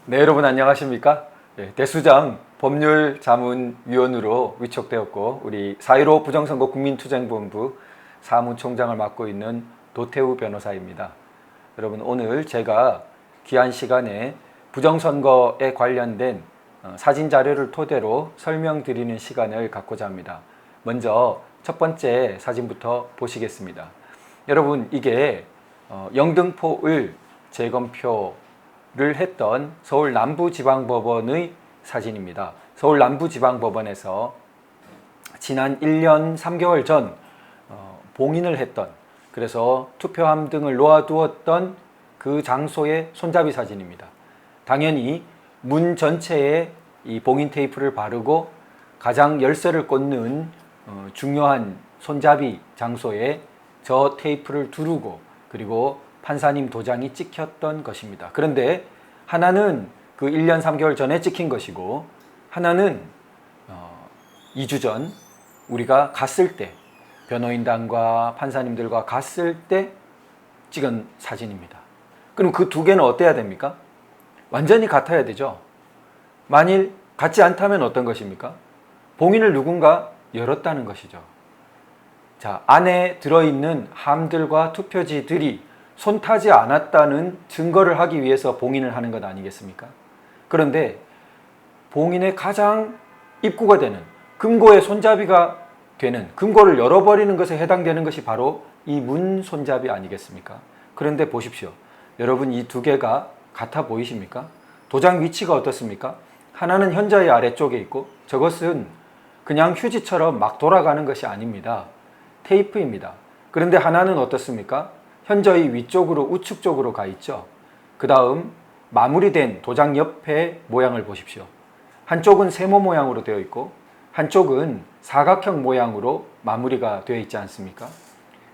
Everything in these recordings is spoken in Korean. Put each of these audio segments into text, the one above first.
네, 여러분 안녕하십니까? 대수장 법률자문위원으로 위촉되었고 우리 4.15 부정선거 국민투쟁본부 사무총장을 맡고 있는 도태우 변호사입니다. 여러분, 오늘 제가 귀한 시간에 부정선거에 관련된 사진 자료를 토대로 설명드리는 시간을 갖고자 합니다. 먼저 첫 번째 사진부터 보시겠습니다. 여러분, 이게 영등포을 재검표를 했던 서울 남부지방법원의 사진입니다. 서울 남부지방법원에서 지난 1년 3개월 전 봉인을 했던, 그래서 투표함 등을 놓아두었던 그 장소의 손잡이 사진입니다. 당연히 문 전체에 이 봉인 테이프를 바르고 가장 열쇠를 꽂는 중요한 손잡이 장소에 저 테이프를 두르고 그리고 판사님 도장이 찍혔던 것입니다. 그런데 하나는 그 1년 3개월 전에 찍힌 것이고, 하나는 2주 전 우리가 갔을 때, 변호인단과 판사님들과 갔을 때 찍은 사진입니다. 그럼 그 두 개는 어때야 됩니까? 완전히 같아야 되죠. 만일 같지 않다면 어떤 것입니까? 봉인을 누군가 열었다는 것이죠. 자, 안에 들어있는 함들과 투표지들이 손타지 않았다는 증거를 하기 위해서 봉인을 하는 것 아니겠습니까? 그런데 봉인의 가장 입구가 되는, 금고의 손잡이가 되는, 금고를 열어버리는 것에 해당되는 것이 바로 이 문 손잡이 아니겠습니까? 그런데 보십시오. 여러분, 이 두 개가 같아 보이십니까? 도장 위치가 어떻습니까? 하나는 현저히 아래쪽에 있고, 저것은 그냥 휴지처럼 막 돌아가는 것이 아닙니다. 테이프입니다. 그런데 하나는 어떻습니까? 현저히 위쪽으로, 우측 쪽으로 가 있죠. 그 다음 마무리된 도장 옆에 모양을 보십시오. 한쪽은 세모 모양으로 되어 있고 한쪽은 사각형 모양으로 마무리가 되어 있지 않습니까?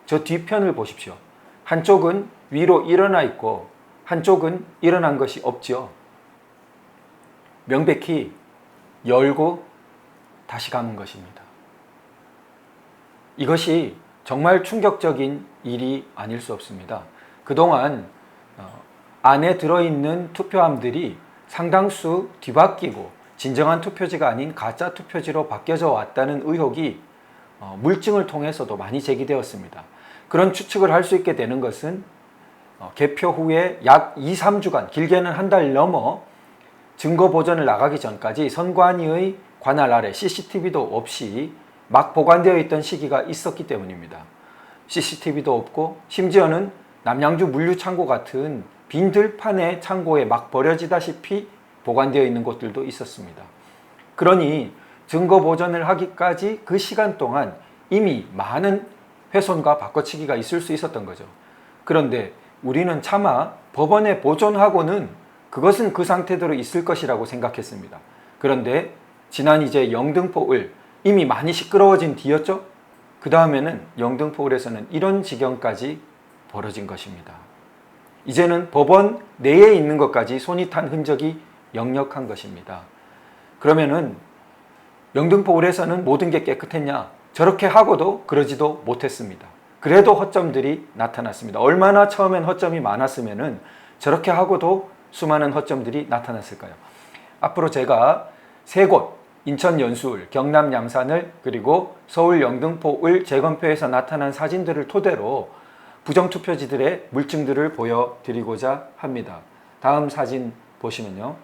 저 뒤편을 보십시오. 한쪽은 위로 일어나 있고 한쪽은 일어난 것이 없죠. 명백히 열고 다시 감은 것입니다. 이것이 정말 충격적인 일이 아닐 수 없습니다. 그동안 안에 들어있는 투표함들이 상당수 뒤바뀌고 진정한 투표지가 아닌 가짜 투표지로 바뀌어져 왔다는 의혹이 물증을 통해서도 많이 제기되었습니다. 그런 추측을 할 수 있게 되는 것은 개표 후에 약 2, 3주간, 길게는 한 달 넘어 증거 보전을 나가기 전까지 선관위의 관할 아래 CCTV도 없이 막 보관되어 있던 시기가 있었기 때문입니다. CCTV도 없고 심지어는 남양주 물류창고 같은 빈 들판의 창고에 막 버려지다시피 보관되어 있는 곳들도 있었습니다. 그러니 증거 보전을 하기까지 그 시간 동안 이미 많은 훼손과 바꿔치기가 있을 수 있었던 거죠. 그런데 우리는 차마 법원에 보존하고는 그것은 그 상태대로 있을 것이라고 생각했습니다. 그런데 지난 이제 영등포을 이미 많이 시끄러워진 뒤였죠? 그 다음에는 영등포을에서는 이런 지경까지 벌어진 것입니다. 이제는 법원 내에 있는 것까지 손이 탄 흔적이 역력한 것입니다. 그러면은 영등포을에서는 모든 게 깨끗했냐? 저렇게 하고도 그러지도 못했습니다. 그래도 허점들이 나타났습니다. 얼마나 처음엔 허점이 많았으면은 저렇게 하고도 수많은 허점들이 나타났을까요? 앞으로 제가 세 곳, 인천 연수을, 경남 양산을, 그리고 서울 영등포을 재검표에서 나타난 사진들을 토대로 부정투표지들의 물증들을 보여드리고자 합니다. 다음 사진 보시면요.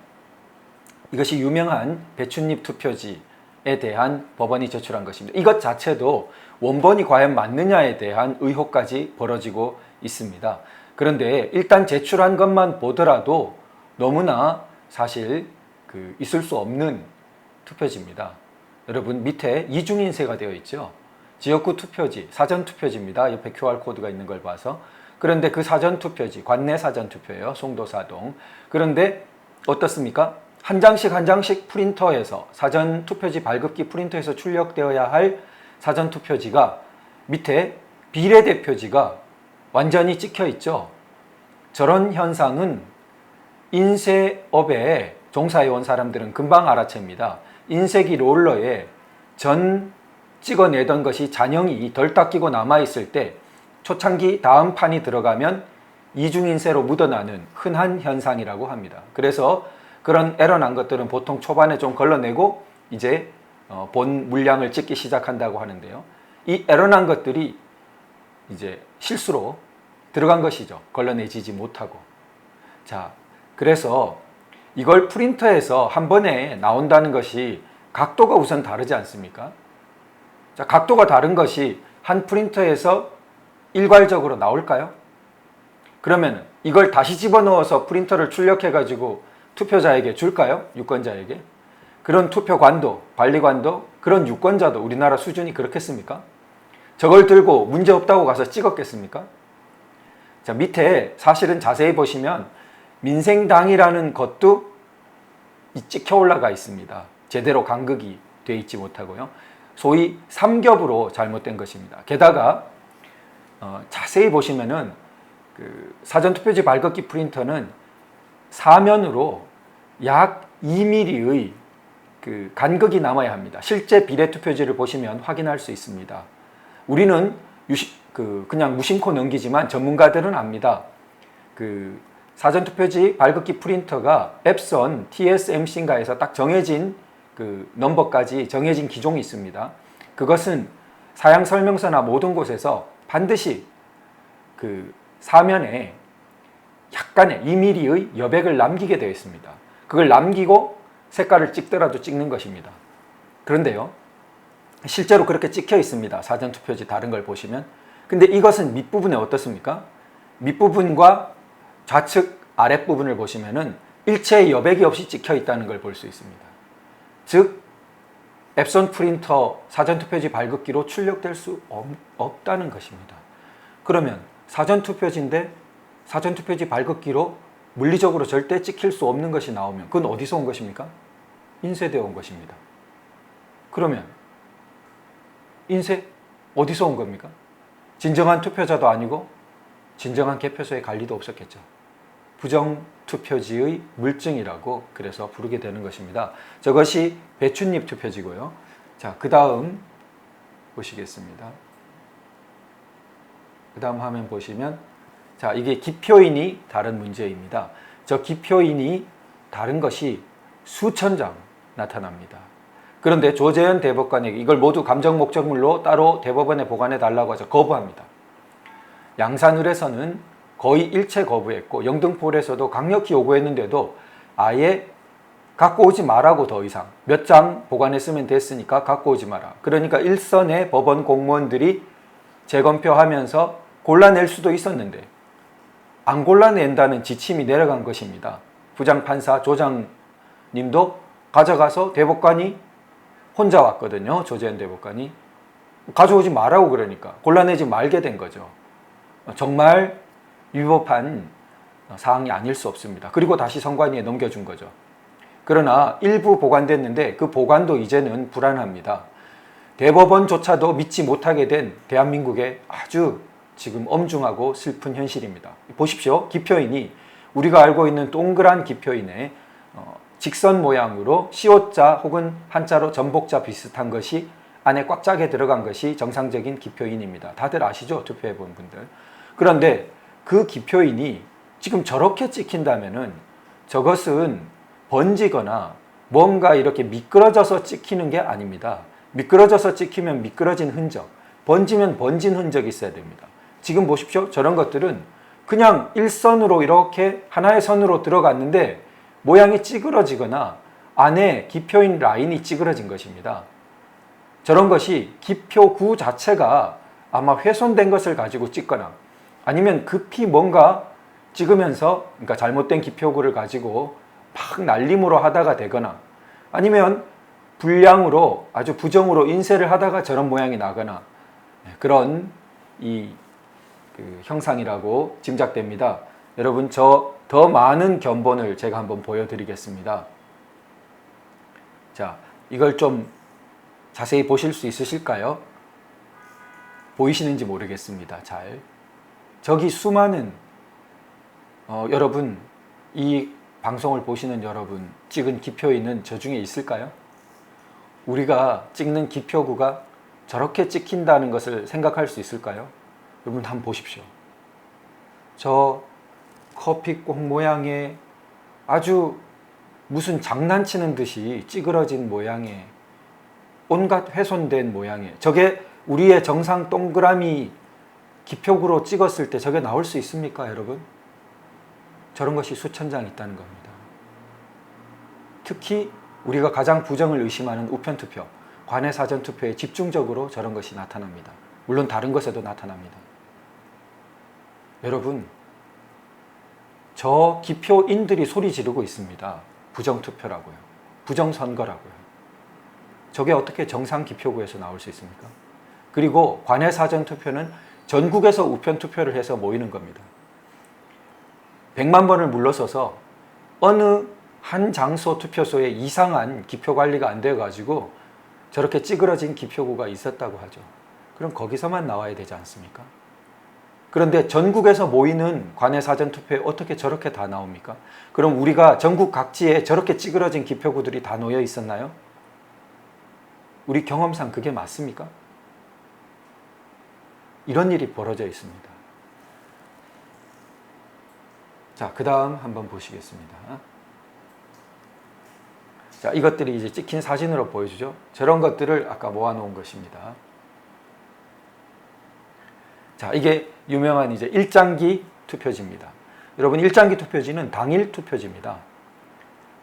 이것이 유명한 배춧잎 투표지에 대한 법원이 제출한 것입니다. 이것 자체도 원본이 과연 맞느냐에 대한 의혹까지 벌어지고 있습니다. 그런데 일단 제출한 것만 보더라도 너무나 사실 있을 수 없는 투표지입니다. 여러분, 밑에 이중인쇄가 되어 있죠. 지역구 투표지, 사전투표지입니다. 옆에 QR코드가 있는 걸 봐서. 그런데 그 사전투표지, 관내 사전투표예요. 송도사동. 그런데 어떻습니까? 한 장씩 한 장씩 프린터에서, 사전투표지 발급기 프린터에서 출력되어야 할 사전투표지가 밑에 비례대표지가 완전히 찍혀 있죠. 저런 현상은 인쇄업에 종사해온 사람들은 금방 알아챕니다. 인쇄기 롤러에 전 찍어내던 것이 잔영이 덜 닦이고 남아있을 때 초창기 다음 판이 들어가면 이중인쇄로 묻어나는 흔한 현상이라고 합니다. 그래서 그런 에러 난 것들은 보통 초반에 좀 걸러내고 이제 본 물량을 찍기 시작한다고 하는데요. 이 에러 난 것들이 이제 실수로 들어간 것이죠. 걸러내지지 못하고. 자, 그래서 이걸 프린터에서 한 번에 나온다는 것이 각도가 우선 다르지 않습니까? 자, 각도가 다른 것이 한 프린터에서 일괄적으로 나올까요? 그러면 이걸 다시 집어넣어서 프린터를 출력해가지고 투표자에게 줄까요? 유권자에게? 그런 투표관도, 관리관도, 그런 유권자도 우리나라 수준이 그렇겠습니까? 저걸 들고 문제없다고 가서 찍었겠습니까? 자, 밑에 사실은 자세히 보시면 민생당이라는 것도 찍혀 올라가 있습니다. 제대로 간극이 되어 있지 못하고요. 소위 삼겹으로 잘못된 것입니다. 게다가 자세히 보시면은 그 사전투표지 발급기 프린터는 사면으로 약 2mm의 그 간극이 남아야 합니다. 실제 비례투표지를 보시면 확인할 수 있습니다. 우리는 그냥 무심코 넘기지만 전문가들은 압니다. 그 사전투표지 발급기 프린터가 앱선 TSMC인가에서 딱 정해진 그 넘버까지 정해진 기종이 있습니다. 그것은 사양 설명서나 모든 곳에서 반드시 그 사면에 약간의 2mm의 여백을 남기게 되어 있습니다. 그걸 남기고 색깔을 찍더라도 찍는 것입니다. 그런데요, 실제로 그렇게 찍혀 있습니다. 사전투표지 다른 걸 보시면. 근데 이것은 밑부분에 어떻습니까? 밑부분과 좌측 아랫부분을 보시면은 일체의 여백이 없이 찍혀 있다는 걸 볼 수 있습니다. 즉, 앱선 프린터 사전투표지 발급기로 출력될 수 없다는 것입니다. 그러면 사전투표지인데 사전투표지 발급기로 물리적으로 절대 찍힐 수 없는 것이 나오면 그건 어디서 온 것입니까? 인쇄되어 온 것입니다. 그러면 인쇄 어디서 온 겁니까? 진정한 투표자도 아니고 진정한 개표소에 갈 리도 없었겠죠. 부정투표지의 물증이라고 그래서 부르게 되는 것입니다. 저것이 배춧잎 투표지고요. 자, 그 다음 보시겠습니다. 그 다음 화면 보시면, 자, 이게 기표인이 다른 문제입니다. 저 기표인이 다른 것이 수천 장 나타납니다. 그런데 조재현 대법관에게 이걸 모두 감정 목적물로 따로 대법원에 보관해 달라고 하자 거부합니다. 양산을에서는 거의 일체 거부했고 영등포울에서도 강력히 요구했는데도 아예 갖고 오지 말라고, 더 이상 몇 장 보관했으면 됐으니까 갖고 오지 마라. 그러니까 일선의 법원 공무원들이 재검표하면서 골라낼 수도 있었는데 안 골라낸다는 지침이 내려간 것입니다. 부장판사 조장님도 가져가서 대법관이 혼자 왔거든요. 조재현 대법관이 가져오지 말라고 그러니까 골라내지 말게 된 거죠. 정말 위법한 사항이 아닐 수 없습니다. 그리고 다시 선관위에 넘겨준 거죠. 그러나 일부 보관됐는데 그 보관도 이제는 불안합니다. 대법원조차도 믿지 못하게 된 대한민국의 아주 지금 엄중하고 슬픈 현실입니다. 보십시오. 기표인이 우리가 알고 있는 동그란 기표인에 직선 모양으로 시옷자 혹은 한자로 전복자 비슷한 것이 안에 꽉 짜게 들어간 것이 정상적인 기표인입니다. 다들 아시죠? 투표해 본 분들. 그런데 그 기표인이 지금 저렇게 찍힌다면은 저것은 번지거나 뭔가 이렇게 미끄러져서 찍히는 게 아닙니다. 미끄러져서 찍히면 미끄러진 흔적, 번지면 번진 흔적이 있어야 됩니다. 지금 보십시오. 저런 것들은 그냥 일선으로 이렇게 하나의 선으로 들어갔는데 모양이 찌그러지거나 안에 기표인 라인이 찌그러진 것입니다. 저런 것이 기표구 자체가 아마 훼손된 것을 가지고 찍거나 아니면 급히 뭔가 찍으면서, 그러니까 잘못된 기표구를 가지고 막 날림으로 하다가 되거나 아니면 불량으로 아주 부정으로 인쇄를 하다가 저런 모양이 나거나 그런 그 형상이라고 짐작됩니다. 여러분, 저 더 많은 견본을 제가 한번 보여드리겠습니다. 자, 이걸 좀 자세히 보실 수 있으실까요? 보이시는지 모르겠습니다. 잘. 저기 수많은 여러분, 이 방송을 보시는 여러분 찍은 기표인은 저 중에 있을까요? 우리가 찍는 기표구가 저렇게 찍힌다는 것을 생각할 수 있을까요? 여러분 한번 보십시오. 저 커피꽃 모양의 아주 무슨 장난치는 듯이 찌그러진 모양의 온갖 훼손된 모양의 저게 우리의 정상 동그라미 기표구로 찍었을 때 저게 나올 수 있습니까, 여러분? 저런 것이 수천 장 있다는 겁니다. 특히 우리가 가장 부정을 의심하는 우편투표, 관외 사전투표에 집중적으로 저런 것이 나타납니다. 물론 다른 것에도 나타납니다. 여러분, 저 기표인들이 소리 지르고 있습니다. 부정투표라고요. 부정선거라고요. 저게 어떻게 정상 기표구에서 나올 수 있습니까? 그리고 관외 사전투표는 전국에서 우편투표를 해서 모이는 겁니다. 100만 번을 물러서서 어느 한 장소 투표소에 이상한 기표 관리가 안 되어가지고 저렇게 찌그러진 기표구가 있었다고 하죠. 그럼 거기서만 나와야 되지 않습니까? 그런데 전국에서 모이는 관외 사전투표에 어떻게 저렇게 다 나옵니까? 그럼 우리가 전국 각지에 저렇게 찌그러진 기표구들이 다 놓여 있었나요? 우리 경험상 그게 맞습니까? 이런 일이 벌어져 있습니다. 자, 그 다음 한번 보시겠습니다. 자, 이것들이 이제 찍힌 사진으로 보여주죠. 저런 것들을 아까 모아놓은 것입니다. 자, 이게 유명한 이제 일장기 투표지입니다. 여러분, 일장기 투표지는 당일 투표지입니다.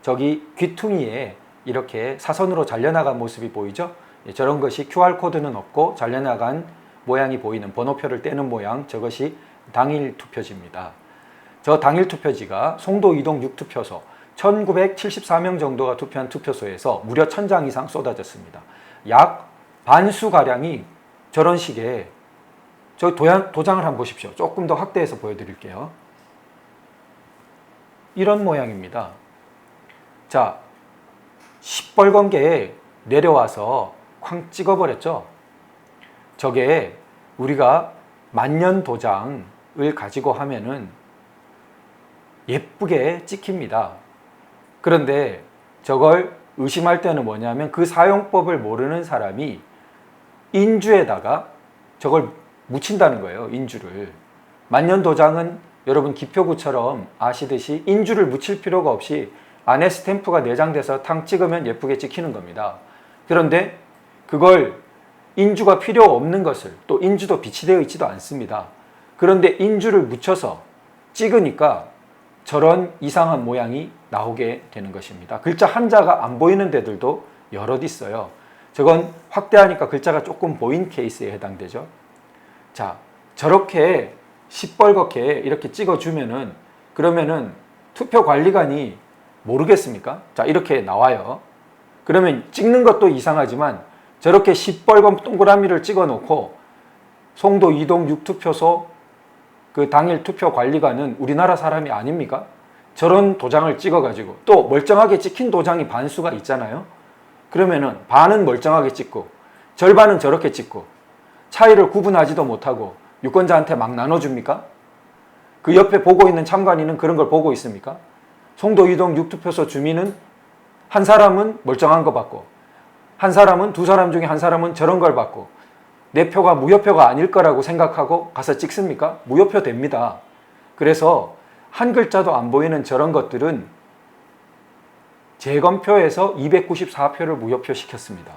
저기 귀퉁이에 이렇게 사선으로 잘려나간 모습이 보이죠? 저런 것이 QR코드는 없고 잘려나간 모양이 보이는 번호표를 떼는 모양, 저것이 당일 투표지입니다. 저 당일 투표지가 송도 이동 6투표소 1974명 정도가 투표한 투표소에서 무려 1000장 이상 쏟아졌습니다. 약 반수가량이 저런 식의 저 도장을 한번 보십시오. 조금 더 확대해서 보여드릴게요. 이런 모양입니다. 자, 시뻘건 게 내려와서 쾅 찍어버렸죠. 저게 우리가 만년 도장을 가지고 하면은 예쁘게 찍힙니다. 그런데 저걸 의심할 때는 뭐냐면 그 사용법을 모르는 사람이 인주에다가 저걸 묻힌다는 거예요. 인주를. 만년 도장은 여러분 기표구처럼 아시듯이 인주를 묻힐 필요가 없이 안에 스탬프가 내장돼서 탕 찍으면 예쁘게 찍히는 겁니다. 그런데 그걸 인주가 필요 없는 것을, 또 인주도 비치되어 있지도 않습니다. 그런데 인주를 묻혀서 찍으니까 저런 이상한 모양이 나오게 되는 것입니다. 글자 한자가 안 보이는 데들도 여럿 있어요. 저건 확대하니까 글자가 조금 보인 케이스에 해당되죠. 자, 저렇게 시뻘겋게 이렇게 찍어주면은 그러면은 투표관리관이 모르겠습니까? 자, 이렇게 나와요. 그러면 찍는 것도 이상하지만 저렇게 시뻘건 동그라미를 찍어 놓고 송도 이동 6투표소 그 당일 투표관리관은 우리나라 사람이 아닙니까? 저런 도장을 찍어가지고 또 멀쩡하게 찍힌 도장이 반수가 있잖아요. 그러면은 반은 멀쩡하게 찍고 절반은 저렇게 찍고 차이를 구분하지도 못하고 유권자한테 막 나눠줍니까? 그 옆에 보고 있는 참관인은 그런 걸 보고 있습니까? 송도 이동 6투표소 주민은 한 사람은 멀쩡한 거 받고 한 사람은 두 사람 중에 한 사람은 저런 걸 받고 내 표가 무효표가 아닐 거라고 생각하고 가서 찍습니까? 무효표 됩니다. 그래서 한 글자도 안 보이는 저런 것들은 재검표에서 294표를 무효표 시켰습니다.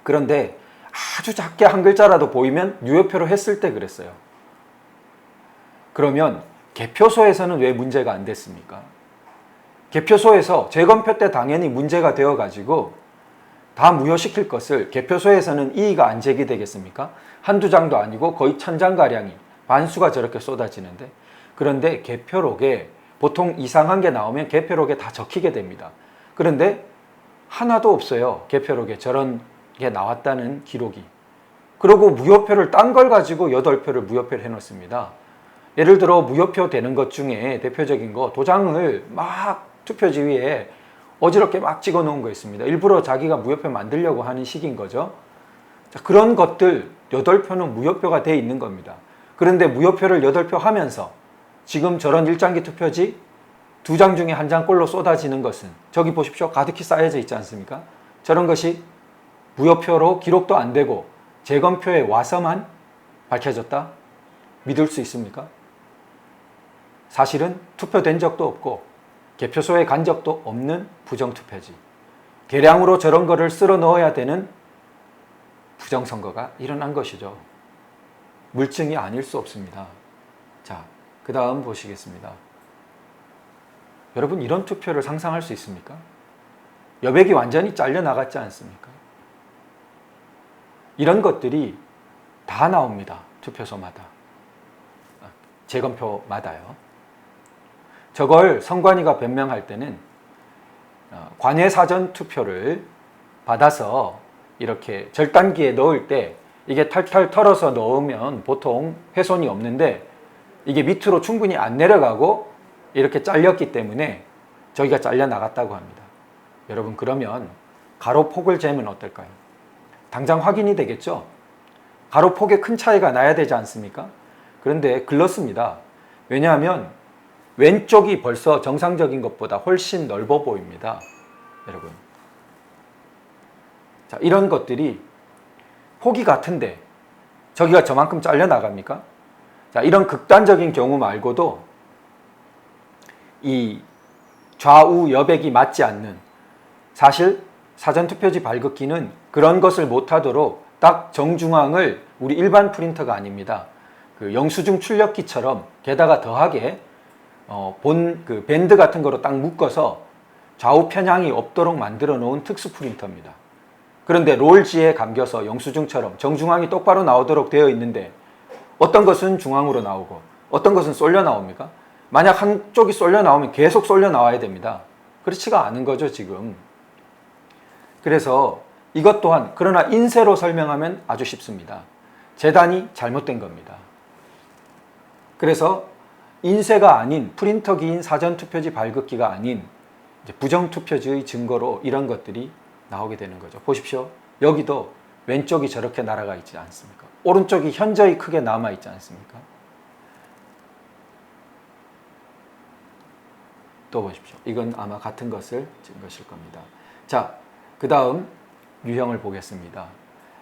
그런데 아주 작게 한 글자라도 보이면 유효표로 했을 때 그랬어요. 그러면 개표소에서는 왜 문제가 안 됐습니까? 개표소에서 재검표 때 당연히 문제가 되어가지고 다 무효시킬 것을 개표소에서는 이의가 안 제기되겠습니까? 한두 장도 아니고 거의 1000장가량이 반수가 저렇게 쏟아지는데 그런데 개표록에 보통 이상한 게 나오면 개표록에 다 적히게 됩니다. 그런데 하나도 없어요. 개표록에 저런 게 나왔다는 기록이. 그리고 무효표를 딴 걸 가지고 8표를 무효표를 해놓습니다. 예를 들어 무효표 되는 것 중에 대표적인 거 도장을 막 투표지 위에 어지럽게 막 찍어 놓은 거 있습니다. 일부러 자기가 무효표 만들려고 하는 식인 거죠. 자, 그런 것들 8표는 무효표가 돼 있는 겁니다. 그런데 무효표를 8표 하면서 지금 저런 일장기 투표지 2장 중에 1장꼴로 쏟아지는 것은 저기 보십시오. 가득히 쌓여져 있지 않습니까? 저런 것이 무효표로 기록도 안 되고 재검표에 와서만 밝혀졌다? 믿을 수 있습니까? 사실은 투표된 적도 없고 개표소에 간 적도 없는 부정투표지. 대량으로 저런 거를 쓸어 넣어야 되는 부정선거가 일어난 것이죠. 물증이 아닐 수 없습니다. 자, 그 다음 보시겠습니다. 여러분, 이런 투표를 상상할 수 있습니까? 여백이 완전히 잘려나갔지 않습니까? 이런 것들이 다 나옵니다. 투표소마다. 재검표마다요. 저걸 선관위가 변명할 때는 관외 사전 투표를 받아서 이렇게 절단기에 넣을 때 이게 탈탈 털어서 넣으면 보통 훼손이 없는데 이게 밑으로 충분히 안 내려가고 이렇게 잘렸기 때문에 저기가 잘려 나갔다고 합니다. 여러분, 그러면 가로폭을 재면 어떨까요? 당장 확인이 되겠죠? 가로폭에 큰 차이가 나야 되지 않습니까? 그런데 글렀습니다. 왜냐하면 왼쪽이 벌써 정상적인 것보다 훨씬 넓어 보입니다. 여러분. 자, 이런 것들이 폭이 같은데 저기가 저만큼 잘려 나갑니까? 자, 이런 극단적인 경우 말고도 이 좌우 여백이 맞지 않는, 사실 사전투표지 발급기는 그런 것을 못하도록 딱 정중앙을 우리 일반 프린터가 아닙니다. 그 영수증 출력기처럼 게다가 더하게 그 밴드 같은 거로 딱 묶어서 좌우 편향이 없도록 만들어 놓은 특수 프린터입니다. 그런데 롤지에 감겨서 영수증처럼 정중앙이 똑바로 나오도록 되어 있는데 어떤 것은 중앙으로 나오고 어떤 것은 쏠려 나옵니까? 만약 한쪽이 쏠려 나오면 계속 쏠려 나와야 됩니다. 그렇지가 않은 거죠, 지금. 그래서 이것 또한, 그러나 인쇄로 설명하면 아주 쉽습니다. 재단이 잘못된 겁니다. 그래서 인쇄가 아닌 프린터기인 사전투표지 발급기가 아닌 부정투표지의 증거로 이런 것들이 나오게 되는 거죠. 보십시오. 여기도 왼쪽이 저렇게 날아가 있지 않습니까? 오른쪽이 현저히 크게 남아 있지 않습니까? 또 보십시오. 이건 아마 같은 것을 찍은 것일 겁니다. 자, 그 다음 유형을 보겠습니다.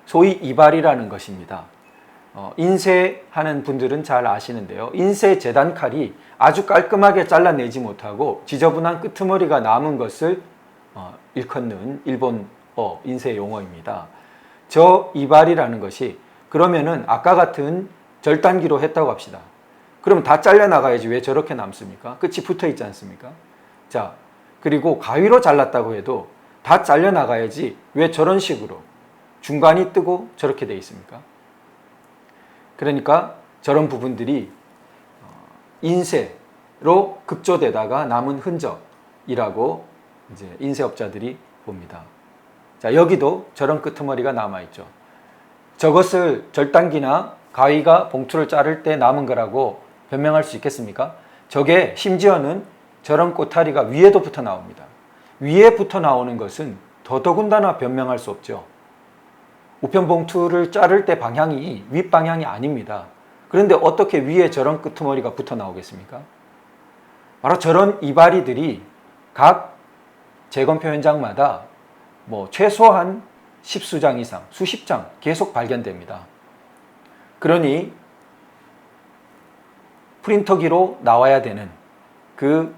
소위 이발이라는 것입니다. 인쇄하는 분들은 잘 아시는데요. 인쇄 재단 칼이 아주 깔끔하게 잘라내지 못하고 지저분한 끄트머리가 남은 것을 일컫는 일본어 인쇄 용어입니다. 저 이발이라는 것이, 그러면은 아까 같은 절단기로 했다고 합시다. 그럼 다 잘려나가야지 왜 저렇게 남습니까? 끝이 붙어 있지 않습니까? 자, 그리고 가위로 잘랐다고 해도 다 잘려나가야지 왜 저런 식으로 중간이 뜨고 저렇게 돼 있습니까? 그러니까 저런 부분들이 인쇄로 급조되다가 남은 흔적이라고 이제 인쇄업자들이 봅니다. 자, 여기도 저런 끄트머리가 남아있죠. 저것을 절단기나 가위가 봉투를 자를 때 남은 거라고 변명할 수 있겠습니까? 저게 심지어는 저런 꼬타리가 위에도 붙어 나옵니다. 위에 붙어 나오는 것은 더더군다나 변명할 수 없죠. 우편 봉투를 자를 때 방향이 윗방향이 아닙니다. 그런데 어떻게 위에 저런 끄트머리가 붙어 나오겠습니까? 바로 저런 이발이들이 각 재검표 현장마다 최소한 10수장 이상, 수십 장 계속 발견됩니다. 그러니 프린터기로 나와야 되는 그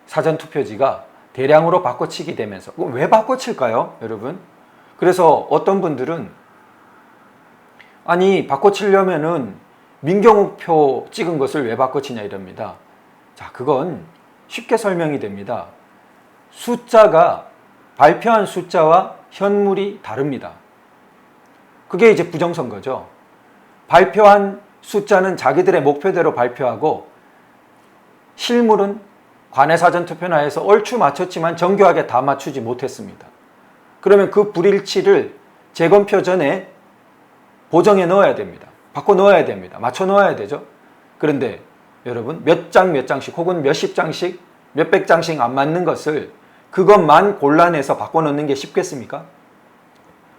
사전투표지가 대량으로 바꿔치기 되면서, 왜 바꿔칠까요, 여러분? 그래서 어떤 분들은 아니 바꿔치려면은 민경우표 찍은 것을 왜 바꿔치냐 이럽니다. 자, 그건 쉽게 설명이 됩니다. 숫자가, 발표한 숫자와 현물이 다릅니다. 그게 이제 부정선거죠. 발표한 숫자는 자기들의 목표대로 발표하고 실물은 관외 사전투표나에서 얼추 맞췄지만 정교하게 다 맞추지 못했습니다. 그러면 그 불일치를 재검표 전에 보정해 넣어야 됩니다. 바꿔 넣어야 됩니다. 맞춰 넣어야 되죠. 그런데 여러분, 몇 장씩 혹은 몇십 장씩, 몇백 장씩 안 맞는 것을 그것만 골라내서 바꿔 넣는 게 쉽겠습니까?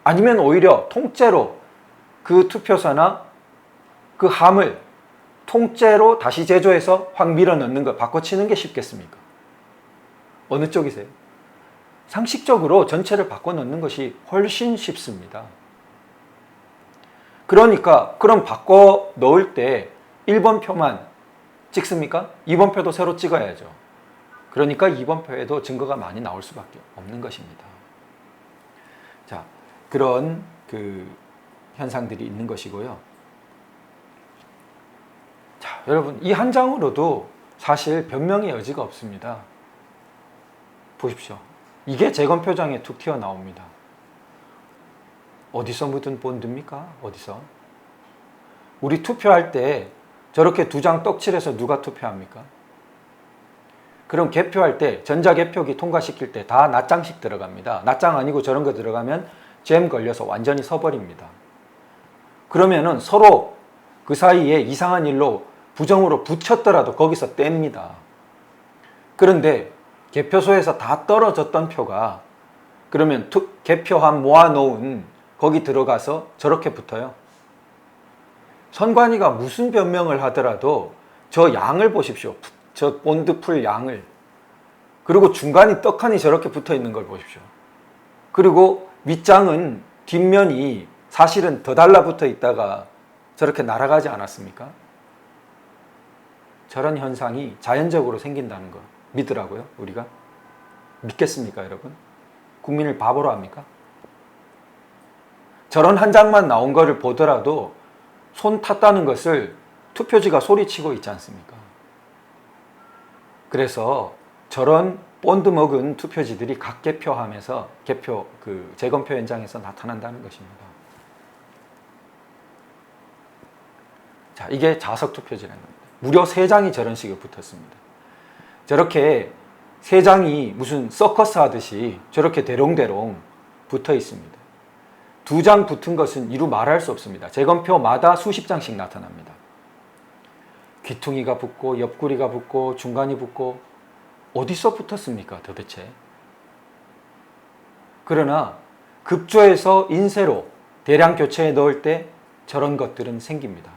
아니면 오히려 통째로 그 투표소나 그 함을 통째로 다시 제조해서 확 밀어 넣는 거, 바꿔치는 게 쉽겠습니까? 어느 쪽이세요? 상식적으로 전체를 바꿔 넣는 것이 훨씬 쉽습니다. 그러니까 그럼 바꿔 넣을 때 1번 표만 찍습니까? 2번 표도 새로 찍어야죠. 그러니까 이번 표에도 증거가 많이 나올 수밖에 없는 것입니다. 자, 그런 현상들이 있는 것이고요. 자, 여러분, 이 한 장으로도 사실 변명의 여지가 없습니다. 보십시오. 이게 재검표장에 툭 튀어나옵니다. 어디서 묻은 본드입니까? 어디서? 우리 투표할 때 저렇게 두 장 떡칠해서 누가 투표합니까? 그럼 개표할 때 전자개표기 통과시킬 때 다 낱장씩 들어갑니다. 낱장 아니고 저런 거 들어가면 잼 걸려서 완전히 서버립니다. 그러면은 서로 그 사이에 이상한 일로 부정으로 붙였더라도 거기서 뗍니다. 그런데 개표소에서 다 떨어졌던 표가 그러면 개표함 모아놓은 거기 들어가서 저렇게 붙어요. 선관위가 무슨 변명을 하더라도 저 양을 보십시오. 저 본드 풀 양을. 그리고 중간이 떡하니 저렇게 붙어 있는 걸 보십시오. 그리고 밑장은 뒷면이 사실은 더 달라붙어 있다가 저렇게 날아가지 않았습니까? 저런 현상이 자연적으로 생긴다는 거 믿으라고요? 우리가? 믿겠습니까, 여러분? 국민을 바보로 합니까? 저런 한 장만 나온 거를 보더라도 손 탔다는 것을 투표지가 소리치고 있지 않습니까? 그래서 저런 본드 먹은 투표지들이 각 개표하면서 재검표 현장에서 나타난다는 것입니다. 자, 이게 자석 투표지라는 겁니다. 무려 3장이 저런 식으로 붙었습니다. 저렇게 3장이 무슨 서커스 하듯이 저렇게 대롱대롱 붙어 있습니다. 2장 붙은 것은 이루 말할 수 없습니다. 재검표마다 수십 장씩 나타납니다. 귀퉁이가 붙고 옆구리가 붙고 중간이 붙고 어디서 붙었습니까 도대체? 그러나 급조해서 인쇄로 대량 교체에 넣을 때 저런 것들은 생깁니다.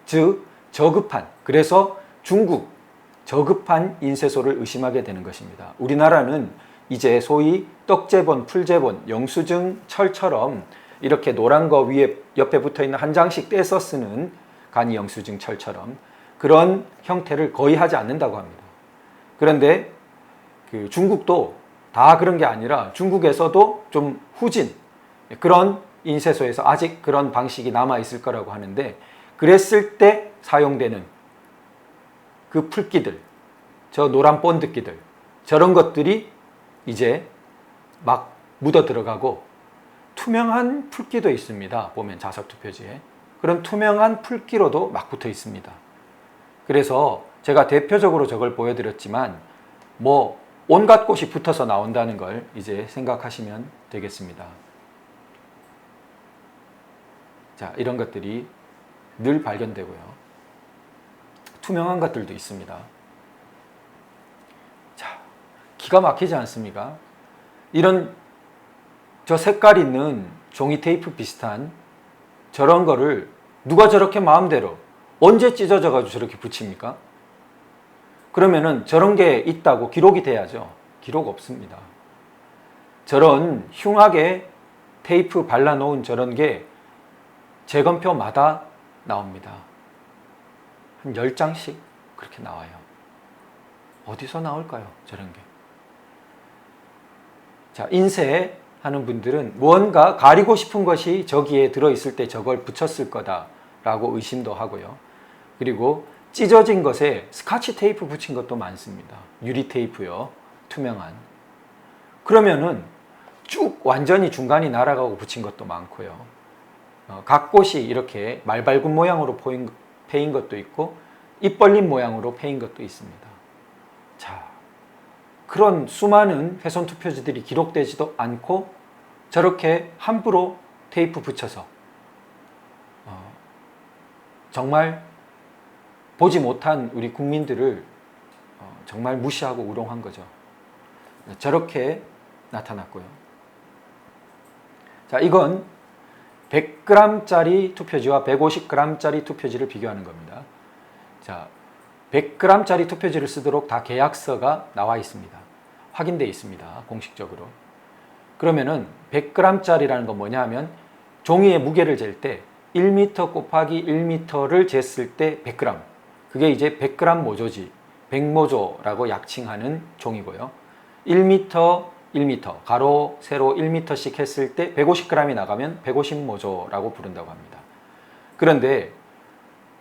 즉 저급한, 그래서 중국 저급한 인쇄소를 의심하게 되는 것입니다. 우리나라는 이제 소위 떡제본, 풀제본, 영수증철처럼 이렇게 노란 거 위에 옆에 붙어있는 한 장씩 떼서 쓰는 간이 영수증철처럼 그런 형태를 거의 하지 않는다고 합니다. 그런데 중국도 다 그런 게 아니라 중국에서도 좀 후진 그런 인쇄소에서 아직 그런 방식이 남아있을 거라고 하는데 그랬을 때 사용되는 그 풀기들, 저 노란 본드기들 저런 것들이 이제 막 묻어 들어가고 투명한 풀기도 있습니다. 보면 자석투표지에 그런 투명한 풀기로도 막 붙어 있습니다. 그래서 제가 대표적으로 저걸 보여드렸지만 뭐 온갖 곳이 붙어서 나온다는 걸 이제 생각하시면 되겠습니다. 자, 이런 것들이 늘 발견되고요. 투명한 것들도 있습니다. 자, 기가 막히지 않습니까? 이런 저 색깔 있는 종이 테이프 비슷한 저런 거를 누가 저렇게 마음대로 언제 찢어져 가지고 저렇게 붙입니까? 그러면은 저런 게 있다고 기록이 돼야죠. 기록 없습니다. 저런 흉하게 테이프 발라놓은 저런 게 재검표마다 나옵니다. 한 10장씩 그렇게 나와요. 어디서 나올까요? 저런 게. 자, 인쇄하는 분들은 무언가 가리고 싶은 것이 저기에 들어있을 때 저걸 붙였을 거다라고 의심도 하고요. 그리고 찢어진 것에 스카치 테이프 붙인 것도 많습니다. 유리 테이프요. 투명한. 그러면은 쭉 완전히 중간이 날아가고 붙인 것도 많고요. 각 곳이 이렇게 말발굽 모양으로 패인 것도 있고 입 벌린 모양으로 패인 것도 있습니다. 자, 그런 수많은 훼손 투표지들이 기록되지도 않고 저렇게 함부로 테이프 붙여서 정말 보지 못한 우리 국민들을 정말 무시하고 우롱한 거죠. 저렇게 나타났고요. 자, 이건 100g짜리 투표지와 150g짜리 투표지를 비교하는 겁니다. 자, 100g짜리 투표지를 쓰도록 다 계약서가 나와 있습니다. 확인되어 있습니다. 공식적으로. 그러면은 100g짜리라는 건 뭐냐 하면 종이의 무게를 잴 때 1m 곱하기 1m를 쟀을 때 100g. 그게 이제 100g 모조지, 백모조라고 약칭하는 종이고요. 1m, 1m, 가로, 세로 1m씩 했을 때 150g이 나가면 150모조라고 부른다고 합니다. 그런데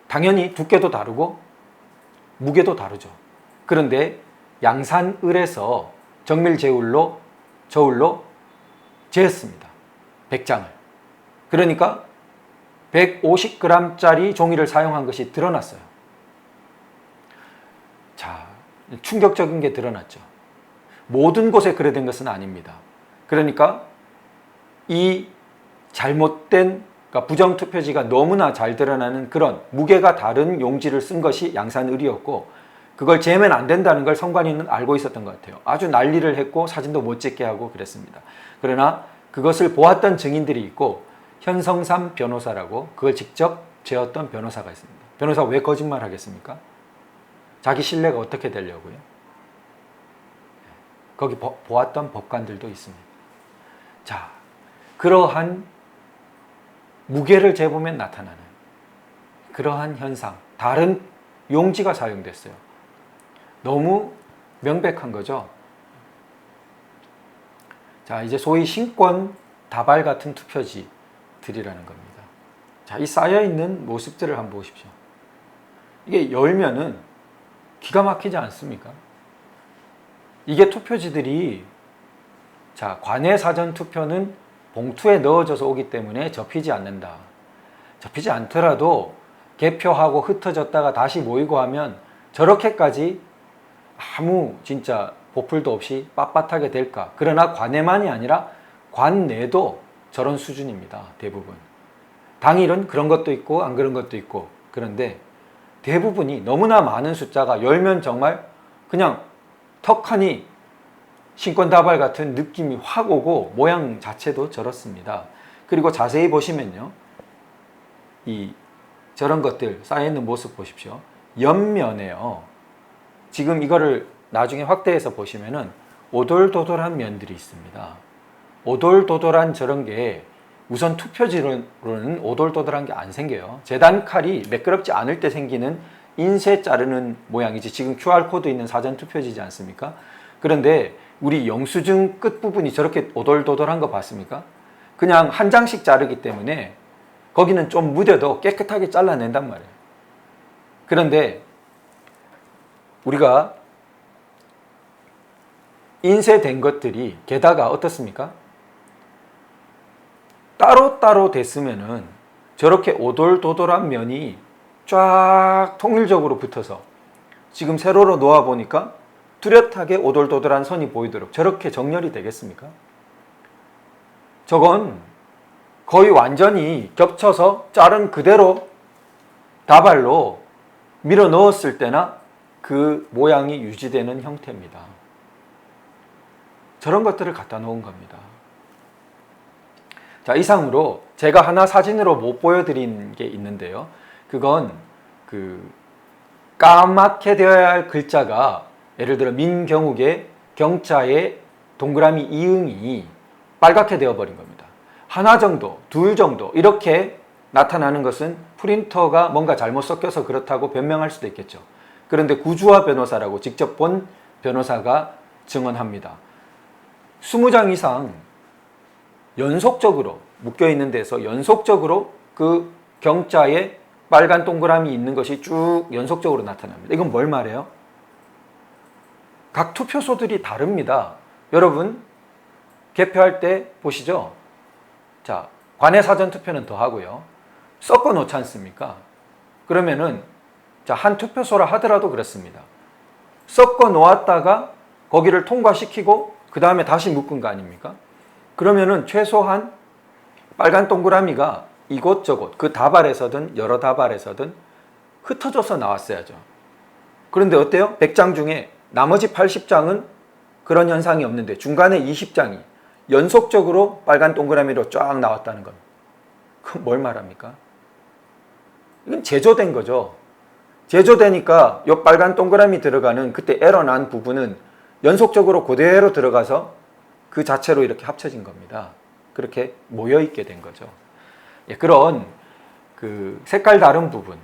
당연히 두께도 다르고 무게도 다르죠. 그런데 양산을에서 정밀저울로 재었습니다. 100장을. 그러니까 150g짜리 종이를 사용한 것이 드러났어요. 자, 충격적인 게 드러났죠. 모든 곳에 그래 된 것은 아닙니다. 그러니까 이 잘못된, 그러니까 부정투표지가 너무나 잘 드러나는 그런 무게가 다른 용지를 쓴 것이 양산을이었고, 그걸 재면 안 된다는 걸 선관위는 알고 있었던 것 같아요. 아주 난리를 했고 사진도 못 찍게 하고 그랬습니다. 그러나 그것을 보았던 증인들이 있고, 현성삼 변호사라고 그걸 직접 재었던 변호사가 있습니다. 변호사가 왜 거짓말 하겠습니까? 자기 신뢰가 어떻게 되려고요? 거기 보았던 법관들도 있습니다. 자, 그러한 무게를 재보면 나타나는 그러한 현상, 다른 용지가 사용됐어요. 너무 명백한 거죠. 자, 이제 소위 신권 다발 같은 투표지들이라는 겁니다. 자, 이 쌓여있는 모습들을 한번 보십시오. 이게 열면은 기가 막히지 않습니까? 이게 투표지들이, 자, 관내 사전 투표는 봉투에 넣어져서 오기 때문에 접히지 않는다. 접히지 않더라도 개표하고 흩어졌다가 다시 모이고 하면 저렇게까지 아무 진짜 보풀도 없이 빳빳하게 될까? 그러나 관내만이 아니라 관내도 저런 수준입니다. 대부분. 당일은 그런 것도 있고 안 그런 것도 있고, 그런데 대부분이 너무나 많은 숫자가 열면 정말 그냥 턱하니 신권다발 같은 느낌이 확 오고 모양 자체도 저렇습니다. 그리고 자세히 보시면요, 이 저런 것들 쌓여있는 모습 보십시오. 옆면에요, 지금 이거를 나중에 확대해서 보시면은 오돌도돌한 면들이 있습니다. 오돌도돌한 저런 게, 우선 투표지로는 오돌도돌한 게 안 생겨요. 재단 칼이 매끄럽지 않을 때 생기는 인쇄 자르는 모양이지, 지금 QR코드 있는 사전 투표지지 않습니까? 그런데 우리 영수증 끝부분이 저렇게 오돌도돌한 거 봤습니까? 그냥 한 장씩 자르기 때문에 거기는 좀 무뎌도 깨끗하게 잘라낸단 말이에요. 그런데 우리가 인쇄된 것들이 게다가 어떻습니까? 따로따로 됐으면은 저렇게 오돌도돌한 면이 쫙 통일적으로 붙어서, 지금 세로로 놓아보니까 뚜렷하게 오돌도돌한 선이 보이도록 저렇게 정렬이 되겠습니까? 저건 거의 완전히 겹쳐서 자른 그대로 다발로 밀어 넣었을 때나 그 모양이 유지되는 형태입니다. 저런 것들을 갖다 놓은 겁니다. 자, 이상으로 제가 하나 사진으로 못 보여드린 게 있는데요. 그건 까맣게 되어야 할 글자가, 예를 들어 민경욱의 경자의 동그라미 이응이 빨갛게 되어버린 겁니다. 하나 정도, 둘 정도 이렇게 나타나는 것은 프린터가 뭔가 잘못 섞여서 그렇다고 변명할 수도 있겠죠. 그런데 구주화 변호사라고 직접 본 변호사가 증언합니다. 20장 이상 연속적으로 묶여있는 데서 연속적으로 그 경자에 빨간 동그라미 있는 것이 쭉 연속적으로 나타납니다. 이건 뭘 말해요? 각 투표소들이 다릅니다. 여러분 개표할 때 보시죠. 자, 관내 사전 투표는 더 하고요. 섞어 놓지 않습니까? 그러면은, 자, 한 투표소라 하더라도 그렇습니다. 섞어 놓았다가 거기를 통과시키고 그 다음에 다시 묶은 거 아닙니까? 그러면은 최소한 빨간 동그라미가 이곳저곳, 그 다발에서든 여러 다발에서든 흩어져서 나왔어야죠. 그런데 어때요? 100장 중에 나머지 80장은 그런 현상이 없는데 중간에 20장이 연속적으로 빨간 동그라미로 쫙 나왔다는 건, 그건 뭘 말합니까? 이건 제조된 거죠. 제조되니까 이 빨간 동그라미 들어가는 그때 에러 난 부분은 연속적으로 그대로 들어가서 그 자체로 이렇게 합쳐진 겁니다. 그렇게 모여있게 된 거죠. 예, 그런 그 색깔 다른 부분,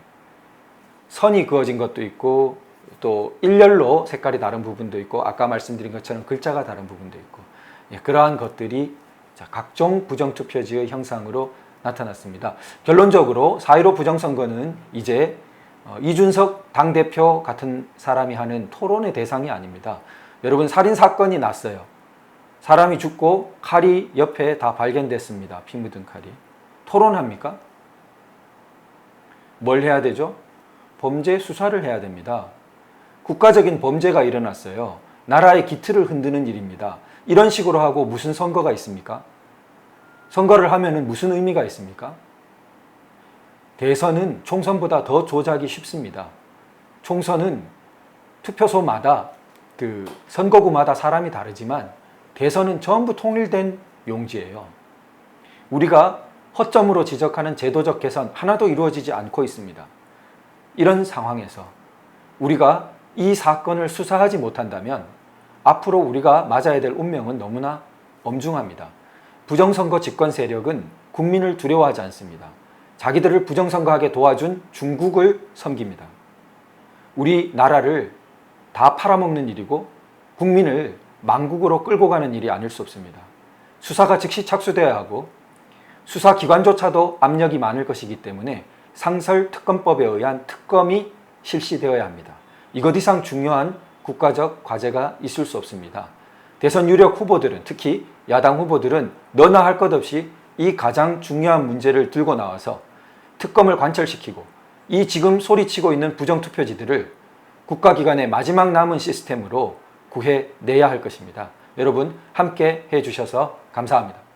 선이 그어진 것도 있고 또 일렬로 색깔이 다른 부분도 있고 아까 말씀드린 것처럼 글자가 다른 부분도 있고 그러한 것들이 각종 부정투표지의 형상으로 나타났습니다. 결론적으로 4.15 부정선거는 이제 이준석 당대표 같은 사람이 하는 토론의 대상이 아닙니다. 여러분, 살인사건이 났어요. 사람이 죽고 칼이 옆에 다 발견됐습니다. 피 묻은 칼이. 토론합니까? 뭘 해야 되죠? 범죄 수사를 해야 됩니다. 국가적인 범죄가 일어났어요. 나라의 기틀을 흔드는 일입니다. 이런 식으로 하고 무슨 선거가 있습니까? 선거를 하면은 무슨 의미가 있습니까? 대선은 총선보다 더 조작이 쉽습니다. 총선은 투표소마다 선거구마다 사람이 다르지만 대선은 전부 통일된 용지예요. 우리가 허점으로 지적하는 제도적 개선 하나도 이루어지지 않고 있습니다. 이런 상황에서 우리가 이 사건을 수사하지 못한다면 앞으로 우리가 맞아야 될 운명은 너무나 엄중합니다. 부정선거 집권 세력은 국민을 두려워하지 않습니다. 자기들을 부정선거하게 도와준 중국을 섬깁니다. 우리 나라를 다 팔아먹는 일이고 국민을 망국으로 끌고 가는 일이 아닐 수 없습니다. 수사가 즉시 착수되어야 하고 수사기관조차도 압력이 많을 것이기 때문에 상설특검법에 의한 특검이 실시되어야 합니다. 이것 이상 중요한 국가적 과제가 있을 수 없습니다. 대선 유력 후보들은, 특히 야당 후보들은 너나 할 것 없이 이 가장 중요한 문제를 들고 나와서 특검을 관철시키고 이 지금 소리치고 있는 부정투표지들을 국가기관의 마지막 남은 시스템으로 구해내야 할 것입니다. 여러분 함께 해주셔서 감사합니다.